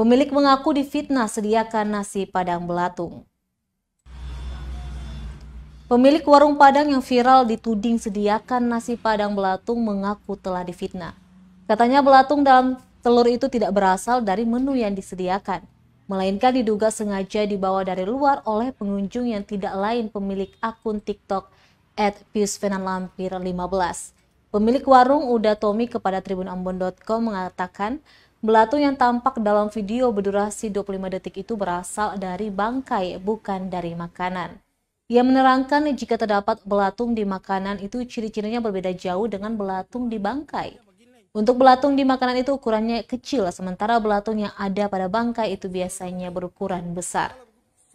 Pemilik mengaku difitnah sediakan nasi padang belatung. Pemilik warung Padang yang viral dituding sediakan nasi padang belatung mengaku telah difitnah. Katanya belatung dalam telur itu tidak berasal dari menu yang disediakan, melainkan diduga sengaja dibawa dari luar oleh pengunjung yang tidak lain pemilik akun TikTok @piusvenanlampir15. Pemilik warung Uda Tommy kepada tribunambon.com mengatakan belatung yang tampak dalam video berdurasi 25 detik itu berasal dari bangkai, bukan dari makanan. Ia menerangkan jika terdapat belatung di makanan itu ciri-cirinya berbeda jauh dengan belatung di bangkai. Untuk belatung di makanan itu ukurannya kecil, sementara belatung yang ada pada bangkai itu biasanya berukuran besar.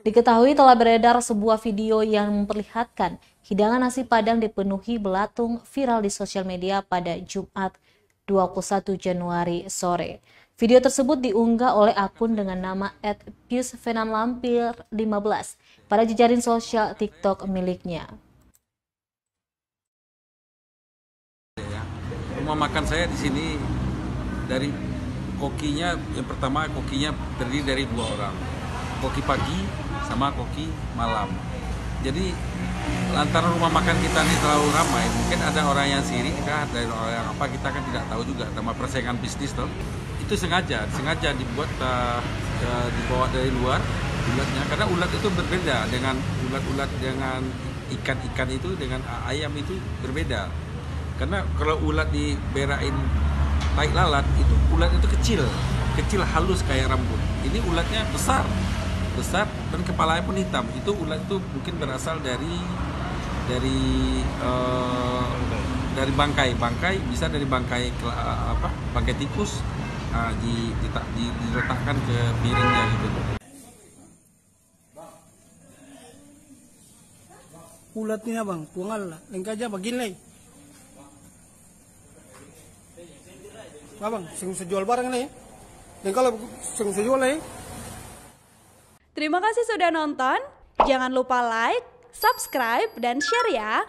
Diketahui telah beredar sebuah video yang memperlihatkan hidangan nasi padang dipenuhi belatung viral di sosial media pada Jumat 21 Januari sore. Video tersebut diunggah oleh akun dengan nama @piusvenanlampir15 pada jejaring sosial TikTok miliknya. Rumah makan saya di sini dari kokinya, yang pertama kokinya terdiri dari 2 orang, koki pagi sama koki malam. Jadi lantaran rumah makan kita ini terlalu ramai, mungkin ada orang yang sirik kah, ada orang yang apa, kita kan tidak tahu juga, sama persaingan bisnis toh. Itu sengaja dibuat dibawa dari luar ulatnya, karena ulat itu berbeda dengan ulat-ulat, dengan ikan-ikan itu, dengan ayam itu berbeda. Karena kalau ulat diberain tai lalat itu ulat itu kecil halus kayak rambut. Ini ulatnya besar dan kepalanya pun hitam. Itu ulat itu mungkin berasal dari bangkai, bisa dari bangkai bangkai tikus. Diletakkan ke piringnya gitu. Ulat ni abang, pungal lah. Lengkap aja begini. Abang, sing sejual barang nih. Dan kalau sing sejual nih. Terima kasih sudah nonton. Jangan lupa like, subscribe, dan share ya.